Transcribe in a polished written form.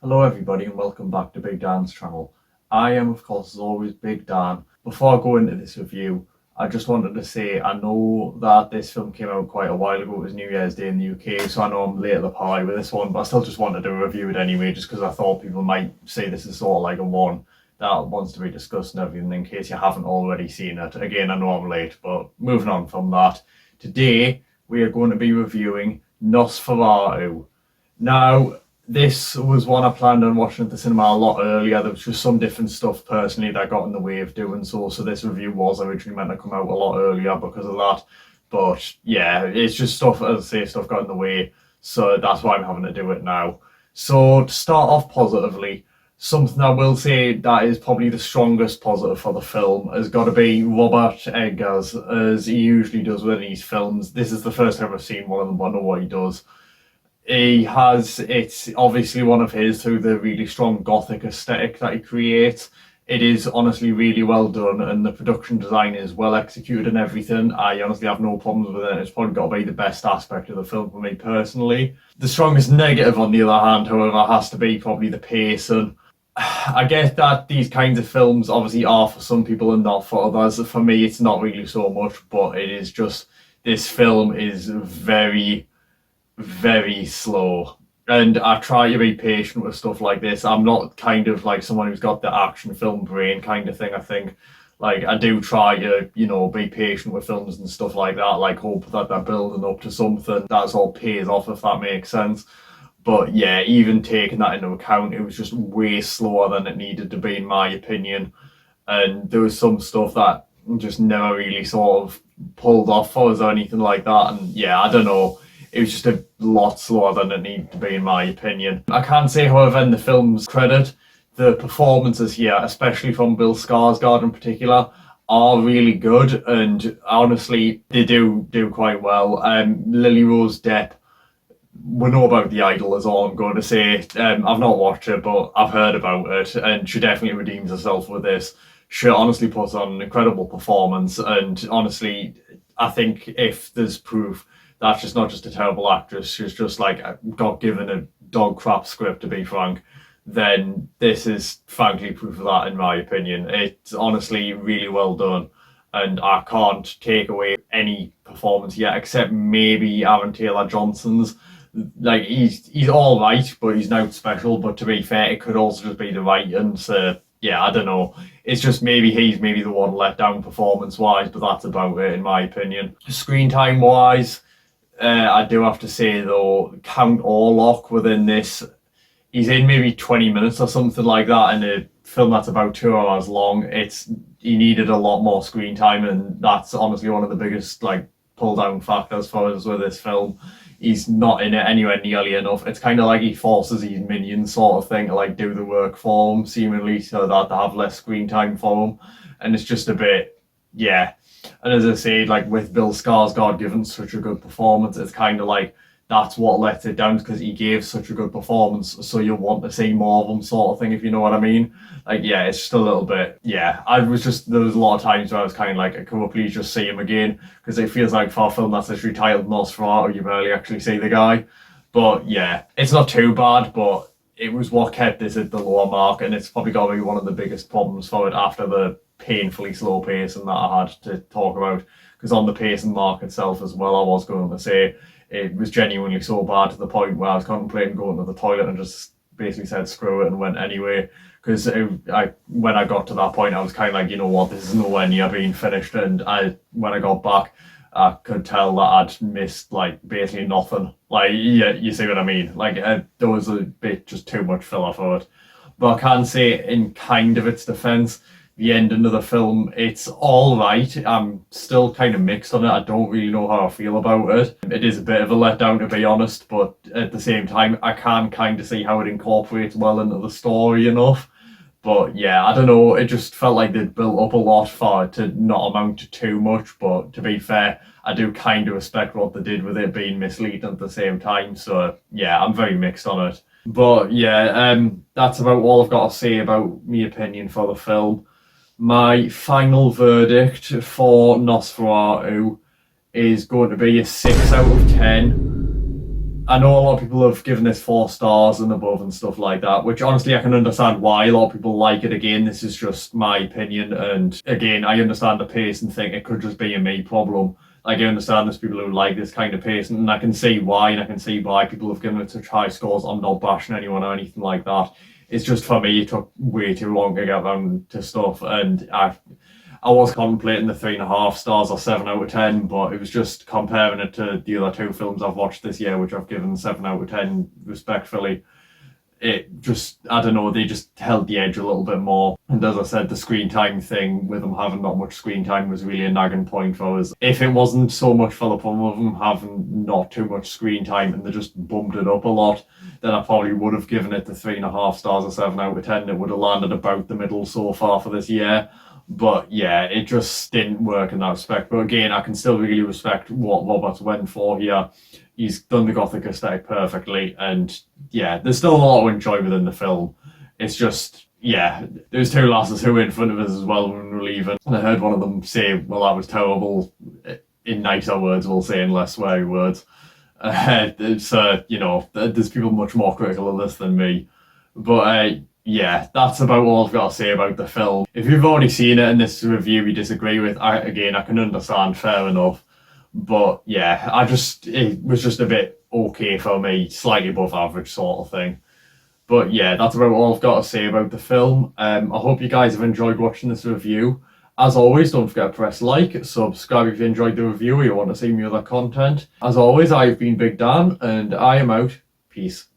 Hello everybody and welcome back to Big Dan's channel. I am of course as always Big Dan. Before I go into this review, I just wanted to say I know that this film came out quite a while ago. It was New Year's Day in the UK, so I know I'm late at the party with this one, but I still just wanted to review it anyway, just because I thought people might say this is sort of like a one that wants to be discussed and everything in case you haven't already seen it. Again, I know I'm late, but moving on from that. Today we are going to be reviewing Nosferatu. Now, this was one I planned on watching at the cinema a lot earlier. There was just some different stuff personally that got in the way of doing so. So this review was originally meant to come out a lot earlier because of that. But yeah, it's just stuff, as I say, stuff got in the way. So that's why I'm having to do it now. So to start off positively, something I will say that is probably the strongest positive for the film has got to be Robert Eggers, as he usually does with these films. This is the first time I've seen one of them, but I know what he does. It's obviously one of his through the really strong gothic aesthetic that he creates. It is honestly really well done, and the production design is well executed and everything. I honestly have no problems with it. It's probably got to be the best aspect of the film for me personally. The strongest negative, on the other hand, however, has to be probably the pacing. I get that these kinds of films obviously are for some people and not for others. For me, it's not really so much, but it is just this film is very slow, and I try to be patient with stuff like this. I'm not kind of like someone who's got the action film brain kind of thing. I think like I do try to be patient with films and stuff like that, like hope that they're building up to something that's all pays off, if that makes sense. But yeah, even taking that into account, it was just way slower than it needed to be in my opinion, and there was some stuff that just never really sort of pulled off for us or anything like that. And yeah, I don't know, it was just a lot slower than it needed to be in my opinion. I can say, however, in the film's credit, the performances here, especially from Bill Skarsgård in particular, are really good, and honestly they do quite well. Lily Rose Depp, we know about The Idol is all I'm going to say. I've not watched it, but I've heard about it, and she definitely redeems herself with this. She honestly puts on an incredible performance, and honestly I think if there's proof that she's not just a terrible actress, she's just like got given a dog crap script, to be frank, then this is frankly proof of that in my opinion. It's honestly really well done, and I can't take away any performance yet except maybe Aaron Taylor Johnson's. Like he's all right, but he's not special. But to be fair, it could also just be the writing. So yeah, I don't know. It's just he's maybe the one let down performance wise, but that's about it in my opinion. Screen time wise, I do have to say though, Count Orlok within this, he's in maybe 20 minutes or something like that in a film that's about 2 hours long. He needed a lot more screen time, and that's honestly one of the biggest like pull down factors for us with this film. He's not in it anywhere nearly enough. It's kind of like he forces his minions sort of thing to like do the work for him, seemingly, so that they have less screen time for him. And it's just a bit, yeah. And as I say, like with Bill Skarsgård giving such a good performance, it's kind of like that's what lets it down, because he gave such a good performance, so you want to see more of him sort of thing, if you know what I mean. Like yeah, it's just a little bit, yeah, there was a lot of times where I was kind of like, can we please just see him again, because it feels like for a film that's literally titled Nosferatu, you barely actually see the guy. But yeah, it's not too bad, but it was what kept this at the lower mark, and it's probably got to be one of the biggest problems for it after the painfully slow pacing that I had to talk about. Because on the pacing mark itself as well, I was going to say it was genuinely so bad to the point where I was contemplating going to the toilet and just basically said screw it and went anyway. Because when I got to that point, I was kind of like, you know what, this is nowhere near being finished. And when I got back, I could tell that I'd missed like basically nothing. Like, yeah, you see what I mean? Like there was a bit just too much filler for it. But I can say in kind of its defense, the ending of the film, it's all right. I'm still kind of mixed on it. I don't really know how I feel about it. It is a bit of a letdown, to be honest, but at the same time, I can kind of see how it incorporates well into the story enough. But yeah, I don't know, it just felt like they'd built up a lot for it to not amount to too much. But to be fair, I do kind of respect what they did with it being misleading at the same time. So yeah, I'm very mixed on it. But yeah, that's about all I've got to say about my opinion for the film. My final verdict for Nosferatu is going to be a 6 out of 10. I know a lot of people have given this 4 stars and above and stuff like that, which honestly I can understand why a lot of people like it. Again, this is just my opinion, and again, I understand the pace and think it could just be a me problem. Like, I understand there's people who like this kind of pace, and I can see why, and I can see why people have given it such high scores. I'm not bashing anyone or anything like that. It's just for me, it took way too long to get around to stuff, and I was contemplating the 3.5 stars or 7 out of 10, but it was just comparing it to the other 2 films I've watched this year, which I've given 7 out of 10 respectfully. It just, I don't know, they just held the edge a little bit more. And as I said, the screen time thing with them having not much screen time was really a nagging point for us. If it wasn't so much for the problem of them having not too much screen time and they just bumped it up a lot, then I probably would have given it the 3.5 stars or 7 out of 10. It would have landed about the middle so far for this year. But yeah, it just didn't work in that respect. But again, I can still really respect what Roberts went for here. He's done the gothic aesthetic perfectly, and yeah, there's still a lot to enjoy within the film. It's just, yeah, there's 2 lasses who were in front of us as well when we were leaving, and I heard one of them say, "Well, that was terrible," in nicer words, we'll say, in less sweary words. You know, there's people much more critical of this than me. But yeah, that's about all I've got to say about the film. If you've already seen it and this review you disagree with, again, I can understand, fair enough. But yeah, it was just a bit okay for me, slightly above average sort of thing. But yeah, that's about all I've got to say about the film. I hope you guys have enjoyed watching this review. As always, don't forget to press like, subscribe if you enjoyed the review or you want to see me other content. As always, I've been Big Dan, and I am out. Peace.